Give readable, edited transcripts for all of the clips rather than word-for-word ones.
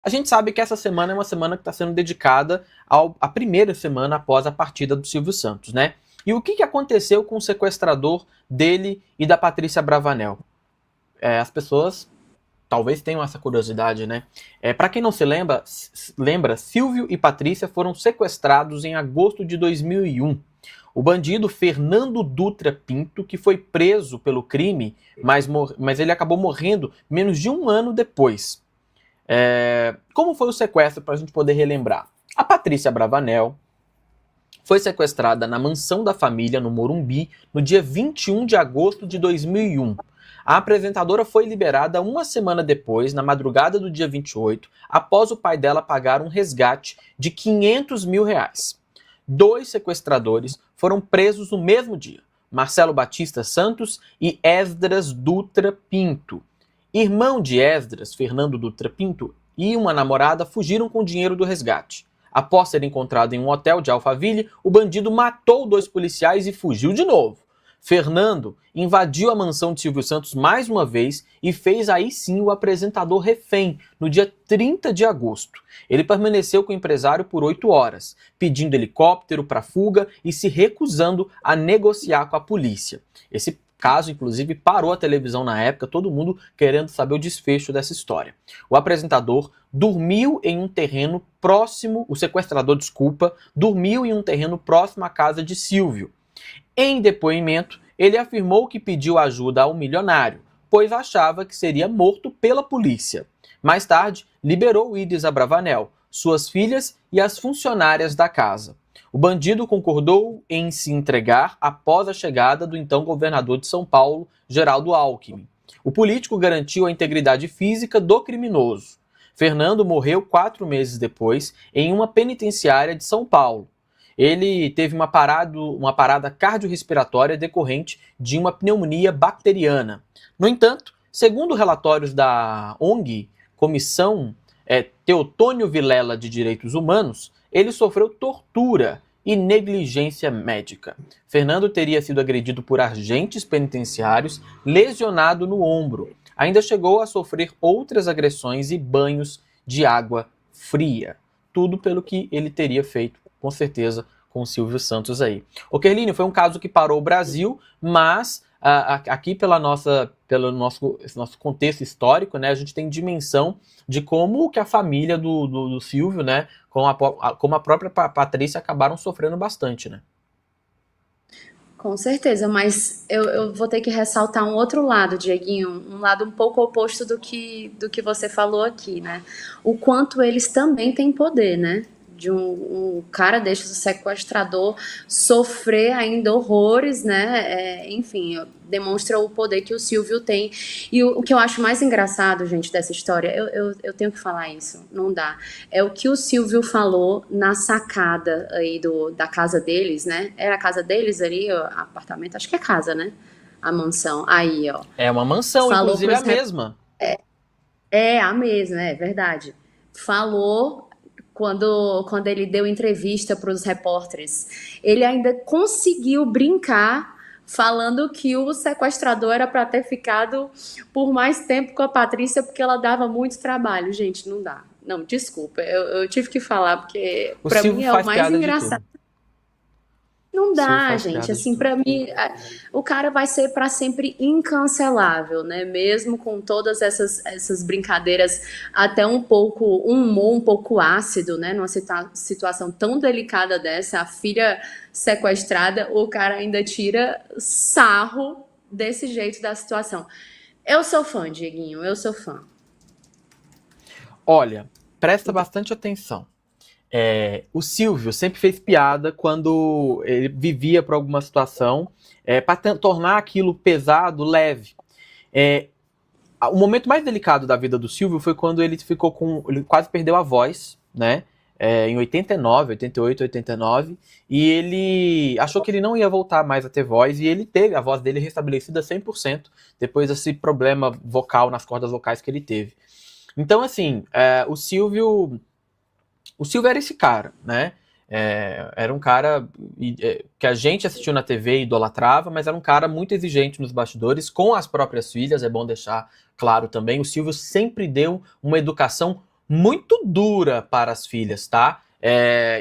A gente sabe que essa semana é uma semana que está sendo dedicada à primeira semana após a partida do Silvio Santos, né? E o que aconteceu com o sequestrador dele e da Patrícia Bravanel? As pessoas talvez tenham essa curiosidade, né? Para quem não se lembra, Silvio e Patrícia foram sequestrados em agosto de 2001. O bandido Fernando Dutra Pinto, que foi preso pelo crime, mas ele acabou morrendo menos de um ano depois. Como foi o sequestro, para a gente poder relembrar? A Patrícia Bravanel foi sequestrada na mansão da família, no Morumbi, no dia 21 de agosto de 2001. A apresentadora foi liberada uma semana depois, na madrugada do dia 28, após o pai dela pagar um resgate de R$ 500 mil. 2 sequestradores foram presos no mesmo dia, Marcelo Batista Santos e Esdras Dutra Pinto. Irmão de Esdras, Fernando Dutra Pinto, e uma namorada fugiram com o dinheiro do resgate. Após ser encontrado em um hotel de Alphaville, o bandido matou 2 policiais e fugiu de novo. Fernando invadiu a mansão de Silvio Santos mais uma vez e fez aí sim o apresentador refém, no dia 30 de agosto. Ele permaneceu com o empresário por 8 horas, pedindo helicóptero para fuga e se recusando a negociar com a polícia. Esse caso, inclusive, parou a televisão na época, todo mundo querendo saber o desfecho dessa história. O apresentador dormiu em um terreno próximo, o sequestrador, dormiu em um terreno próximo à casa de Silvio. Em depoimento, ele afirmou que pediu ajuda ao milionário, pois achava que seria morto pela polícia. Mais tarde, liberou Iris Abravanel, suas filhas e as funcionárias da casa. O bandido concordou em se entregar após a chegada do então governador de São Paulo, Geraldo Alckmin. O político garantiu a integridade física do criminoso. Fernando morreu 4 meses depois em uma penitenciária de São Paulo. Ele teve uma parada cardiorrespiratória decorrente de uma pneumonia bacteriana. No entanto, segundo relatórios da ONG, Comissão Teotônio Vilela de Direitos Humanos, ele sofreu tortura e negligência médica. Fernando teria sido agredido por agentes penitenciários, lesionado no ombro. Ainda chegou a sofrer outras agressões e banhos de água fria. Tudo pelo que ele teria feito, com certeza, com o Silvio Santos aí. O Kerline, foi um caso que parou o Brasil, mas aqui pelo nosso contexto histórico, né, a gente tem dimensão de como que a família do Silvio, né, como a própria Patrícia acabaram sofrendo bastante, né? Com certeza, mas eu vou ter que ressaltar um outro lado, Dieguinho, um lado um pouco oposto do que você falou aqui, né? O quanto eles também têm poder, né? De um cara desse, um sequestrador, sofrer ainda horrores, né? Enfim, demonstra o poder que o Silvio tem. E o que eu acho mais engraçado, gente, dessa história, eu tenho que falar isso, não dá. É o que o Silvio falou na sacada aí da casa deles, né? Era a casa deles ali, o apartamento, acho que é casa, né? A mansão. Aí, ó. É uma mansão, Falou inclusive a pros mesma. É a mesma, é verdade. Falou quando ele deu entrevista para os repórteres. Ele ainda conseguiu brincar falando que o sequestrador era para ter ficado por mais tempo com a Patrícia porque ela dava muito trabalho. Gente, não dá. Não, desculpa, eu tive que falar porque O para Silvio mim é o faz mais piada de engraçado. tudo. Não O Silvio dá, faz gente. piada de Assim, tudo. pra mim, o cara vai ser pra sempre incancelável, né? Mesmo com todas essas brincadeiras, até um humor um pouco ácido, né? Numa situação tão delicada dessa, a filha sequestrada, o cara ainda tira sarro desse jeito da situação. Eu sou fã, Dieguinho, eu sou fã. Olha, presta bastante atenção. O Silvio sempre fez piada quando ele vivia por alguma situação, para tornar aquilo pesado, leve. O momento mais delicado da vida do Silvio foi quando ele ele quase perdeu a voz, né? Em 89, 88, 89, e ele achou que ele não ia voltar mais a ter voz, e ele teve a voz dele restabelecida 100% depois desse problema vocal nas cordas vocais que ele teve. Então, assim, o Silvio era esse cara, né? Era um cara que a gente assistiu na TV e idolatrava, mas era um cara muito exigente nos bastidores, com as próprias filhas, é bom deixar claro também. O Silvio sempre deu uma educação muito dura para as filhas, tá?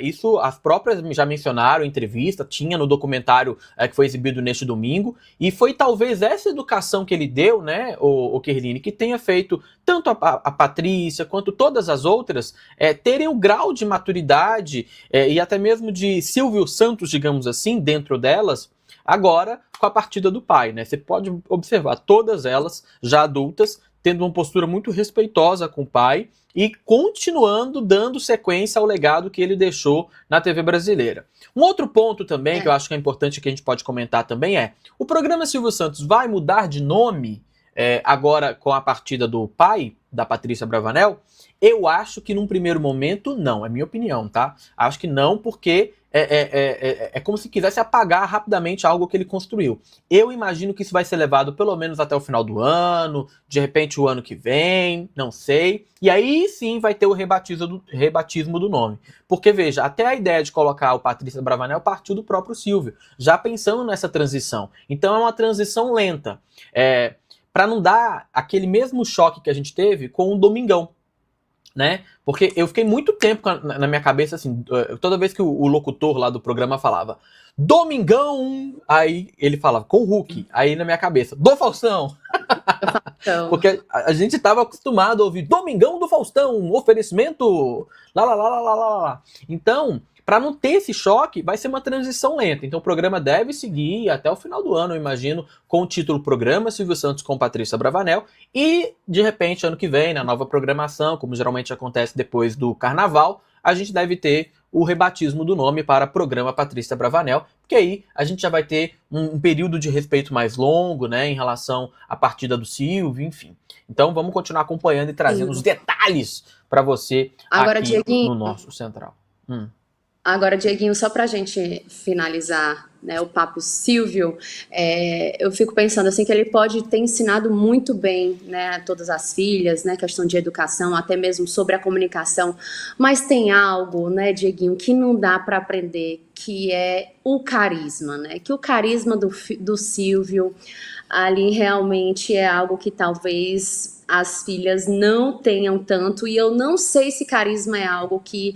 Isso as próprias já mencionaram em entrevista, tinha no documentário que foi exibido neste domingo, e foi talvez essa educação que ele deu, né, o Kerline, que tenha feito tanto a Patrícia quanto todas as outras terem o grau de maturidade e até mesmo de Silvio Santos, digamos assim, dentro delas, agora com a partida do pai, né? Você pode observar todas elas já adultas, tendo uma postura muito respeitosa com o pai e continuando dando sequência ao legado que ele deixou na TV brasileira. Um outro ponto também que eu acho que é importante que a gente pode comentar também o programa Silvio Santos vai mudar de nome agora com a partida do pai, da Patrícia Bravanel? Eu acho que num primeiro momento não, é minha opinião, tá? Acho que não, porque é como se quisesse apagar rapidamente algo que ele construiu. Eu imagino que isso vai ser levado pelo menos até o final do ano, de repente o ano que vem, não sei. E aí sim vai ter o rebatismo do nome. Porque veja, até a ideia de colocar o Patrícia Bravanel partiu do próprio Silvio, já pensando nessa transição. Então é uma transição lenta. Para não dar aquele mesmo choque que a gente teve com o Domingão, né? Porque eu fiquei muito tempo na minha cabeça, assim, toda vez que o locutor lá do programa falava Domingão, aí ele falava com o Hulk, aí na minha cabeça, do Faustão. Então, Porque a gente estava acostumado a ouvir Domingão do Faustão, oferecimento, lá, lá, lá, lá, lá, lá, lá. Então, para não ter esse choque, vai ser uma transição lenta. Então o programa deve seguir até o final do ano, eu imagino, com o título Programa Silvio Santos com Patrícia Bravanel. E, de repente, ano que vem, na nova programação, como geralmente acontece depois do Carnaval, a gente deve ter o rebatismo do nome para Programa Patrícia Bravanel, porque aí a gente já vai ter um período de respeito mais longo, né, em relação à partida do Silvio, enfim. Então vamos continuar acompanhando e trazendo os detalhes para você agora, aqui Dieguinho, no nosso Central. Agora, Dieguinho, só para a gente finalizar, né, o papo Silvio, eu fico pensando assim que ele pode ter ensinado muito bem, né, a todas as filhas, né, questão de educação, até mesmo sobre a comunicação, mas tem algo, né, Dieguinho, que não dá para aprender, que é o carisma, né, que o carisma do Silvio ali realmente é algo que talvez as filhas não tenham tanto, e eu não sei se carisma é algo que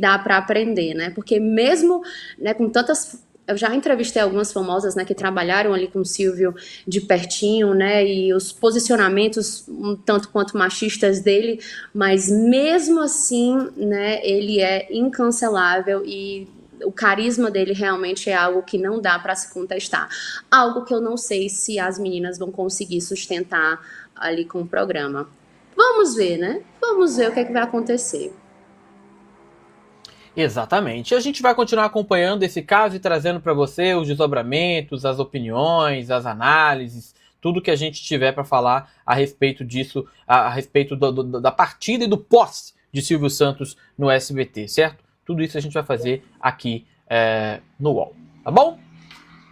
dá para aprender, né? Porque mesmo, né, com tantas. Eu já entrevistei algumas famosas, né, que trabalharam ali com o Silvio de pertinho, né, e os posicionamentos um tanto quanto machistas dele, mas mesmo assim, né, ele é incancelável e o carisma dele realmente é algo que não dá para se contestar. Algo que eu não sei se as meninas vão conseguir sustentar ali com o programa. Vamos ver, né? Vamos ver o que é que vai acontecer. Exatamente. E a gente vai continuar acompanhando esse caso e trazendo para você os desdobramentos, as opiniões, as análises, tudo que a gente tiver para falar a respeito disso, a respeito da partida e do pós de Silvio Santos no SBT, certo? Tudo isso a gente vai fazer aqui no UOL, tá bom?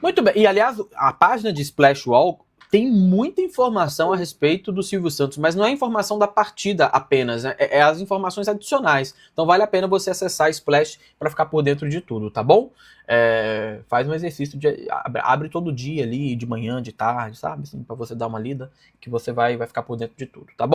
Muito bem. E, aliás, a página de Splash Wall tem muita informação a respeito do Silvio Santos, mas não é informação da partida apenas, né? É as informações adicionais. Então vale a pena você acessar Splash para ficar por dentro de tudo, tá bom? Faz um exercício, abre todo dia ali, de manhã, de tarde, sabe? Assim, para você dar uma lida, que você vai ficar por dentro de tudo, tá bom?